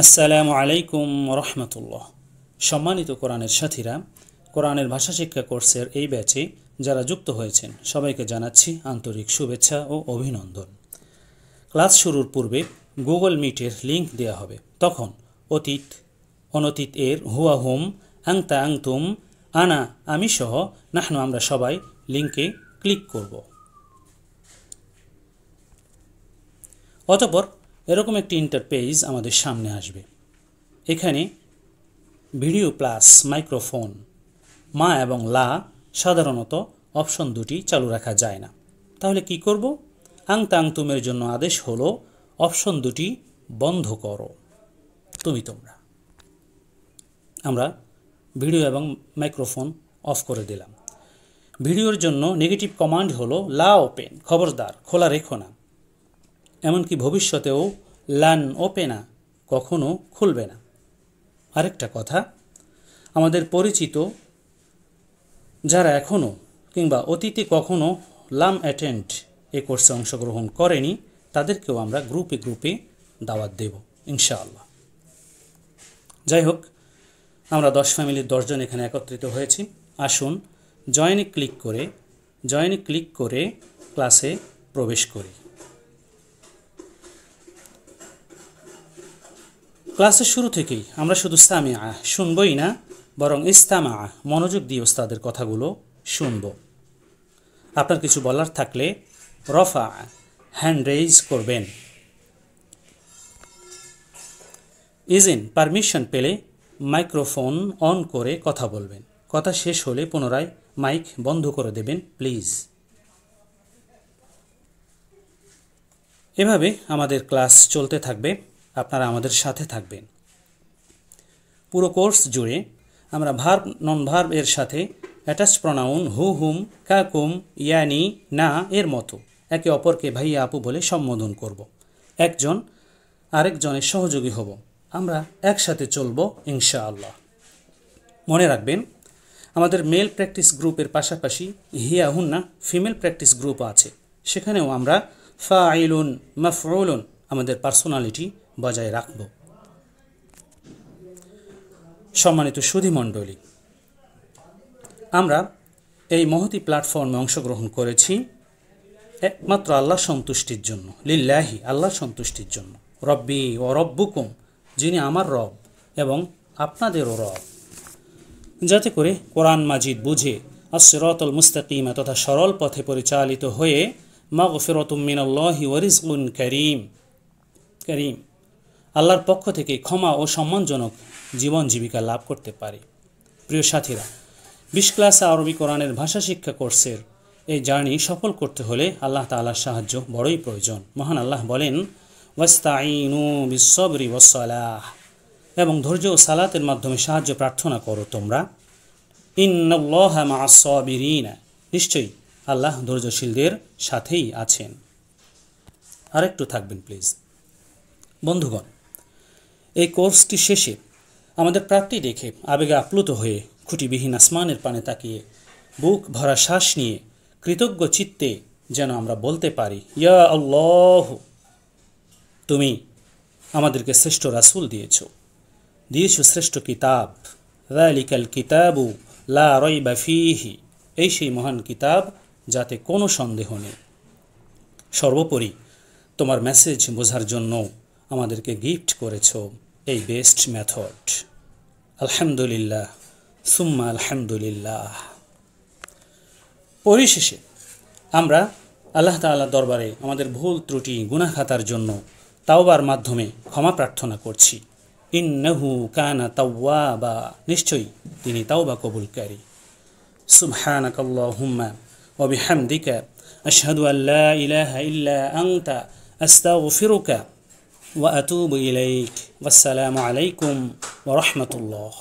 আসসালামু আলাইকুম রহমতুল্লাহ। সম্মানিত কোরআনের সাথীরা, কোরআনের ভাষা শিক্ষা কোর্সের এই ব্যাচে যারা যুক্ত হয়েছেন সবাইকে জানাচ্ছি আন্তরিক শুভেচ্ছা ও অভিনন্দন। ক্লাস শুরুর পূর্বে গুগল মিটের লিংক দেওয়া হবে। তখন অতীত, অনতীত এর হুয়া হুম, আংতা আংতুম, আনা আমি সহ নাহনু আমরা সবাই লিংকে ক্লিক করব। অতঃপর এরকম একটি ইন্টারপেজ আমাদের সামনে আসবে। এখানে ভিডিও প্লাস মাইক্রোফোন মা এবং লা সাধারণত অপশন দুটি চালু রাখা যায় না। তাহলে কি করব? আংতা আংতুমের জন্য আদেশ হলো অপশন দুটি বন্ধ করো, তোমরা। আমরা ভিডিও এবং মাইক্রোফোন অফ করে দিলাম। ভিডিওর জন্য নেগেটিভ কমান্ড হলো লা ওপেন, খবরদার খোলা রেখো না। এমনকি ভবিষ্যতেও লান ওপেনা, কখনো খুলবে না। আরেকটা কথা, আমাদের পরিচিত যারা এখনও কিংবা অতীতে কখনো লাম অ্যাটেন্ড এ কোর্সে অংশগ্রহণ করেনি তাদেরকেও আমরা গ্রুপে গ্রুপে দাওয়াত দেব ইনশাআল্লাহ। যাই হোক, আমরা 10 ফ্যামিলির 10 জন এখানে একত্রিত হয়েছি। আসুন জয়েনে ক্লিক করে ক্লাসে প্রবেশ করি। ক্লাসের শুরু থেকেই আমরা শুধু সামিআ শুনবই না, বরং ইস্তামা মনোযোগ দিয়ে ওস্তাদের কথাগুলো শুনব। আপনার কিছু বলার থাকলে রফা হ্যান্ড রেইজ করবেন। ইজিন পারমিশন পেলে মাইক্রোফোন অন করে কথা বলবেন। কথা শেষ হলে পুনরায় মাইক বন্ধ করে দেবেন প্লিজ। এভাবে আমাদের ক্লাস চলতে থাকবে, আপনারা আমাদের সাথে থাকবেন। পুরো কোর্স জুড়ে আমরা ভার্ব নন ভার্ব এর সাথে অ্যাটাচ প্রনাউন হু হুম, কাকুম, ইয়ানি, না এর মতো একে অপরকে ভাইয়া আপু বলে সম্বোধন করব। একজন আরেকজনের সহযোগী হব। আমরা একসাথে চলব ইনশাআল্লাহ। মনে রাখবেন, আমাদের মেল প্র্যাকটিস গ্রুপের পাশাপাশি হিয়া হুন্না ফিমেল প্র্যাকটিস গ্রুপ আছে। সেখানেও আমরা ফাইলুন মাফউলুন আমাদের পার্সোনালিটি বজায় রাখব। সম্মানিত সুধীমণ্ডলী, আমরা এই মহতি প্ল্যাটফর্মে অংশগ্রহণ করেছি একমাত্র আল্লাহ সন্তুষ্টির জন্য, লিল্লাহি আল্লাহ সন্তুষ্টির জন্য। রব্বি ও রব্বুকুম, যিনি আমার রব এবং আপনাদেরও রব, যাতে করে কোরআন মাজিদ বুঝে আস-সিরাতুল মুস্তাকিমা তথা সরল পথে পরিচালিত হয়ে মাগফিরাতুম মিনাল্লাহি ওয়া রিজকুন কারীম আল্লাহর পক্ষ থেকে ক্ষমা ও সম্মানজনক জীবন জীবিকা লাভ করতে পারে। প্রিয় সাথীরা, 20 ক্লাস আরবি কোরআনের ভাষা শিক্ষা কোর্সের এই জার্নি সফল করতে হলে আল্লাহ তাআলার সাহায্য বড়ই প্রয়োজন। মহান আল্লাহ বলেন, ওয়াস্তাঈনু বিস-সাবরি ওয়াস-সালাহ, এবং ধৈর্য ও সালাতের মাধ্যমে সাহায্য প্রার্থনা করো তোমরা। ইন্নাল্লাহা মা'আস-সাবিরিন, নিশ্চয়ই আল্লাহ ধৈর্যশীলদের সাথেই আছেন। আরেকটু থাকবেন প্লিজ। বন্ধুগণ, এই কোর্সটি শেষে আমাদের প্রাপ্তি দেখে আবেগে আপ্লুত হয়ে খুঁটিবিহীন আসমানের পানে তাকিয়ে বুক ভরা শ্বাস নিয়ে কৃতজ্ঞ চিত্তে যেন আমরা বলতে পারি, ইয়া আল্লাহ, তুমি আমাদেরকে শ্রেষ্ঠ রাসূল দিয়েছ শ্রেষ্ঠ কিতাব, যালিকাল কিতাবু লা রাইবা ফীহি, এই সেই মহান কিতাব যাতে কোনো সন্দেহ নেই। সর্বোপরি তোমার মেসেজ বোঝার জন্য আমাদেরকে গিফট করেছ এই বেস্ট মেথড। আলহামদুলিল্লাহ সুম্মা আলহামদুলিল্লাহ। পরিশেষে আমরা আল্লাহ তাআলার দরবারে আমাদের ভুল ত্রুটি গুনাহ খাতার জন্য তাওবার মাধ্যমে ক্ষমা প্রার্থনা করছি। ইন্নাহু কানা তাওয়াবা, নিশ্চয়ই তিনি তাওবা কবুলকারী। সুবহানাকাল্লাহুম্মা ওয়া বিহামদিকা আশহাদু আল লা ইলাহা ইল্লা আনতা আস্তাগফিরুকা ওয়া আতুবু ইলাইক। ওয়াসসালামু আলাইকুম ওয়া রাহমাতুল্লাহ।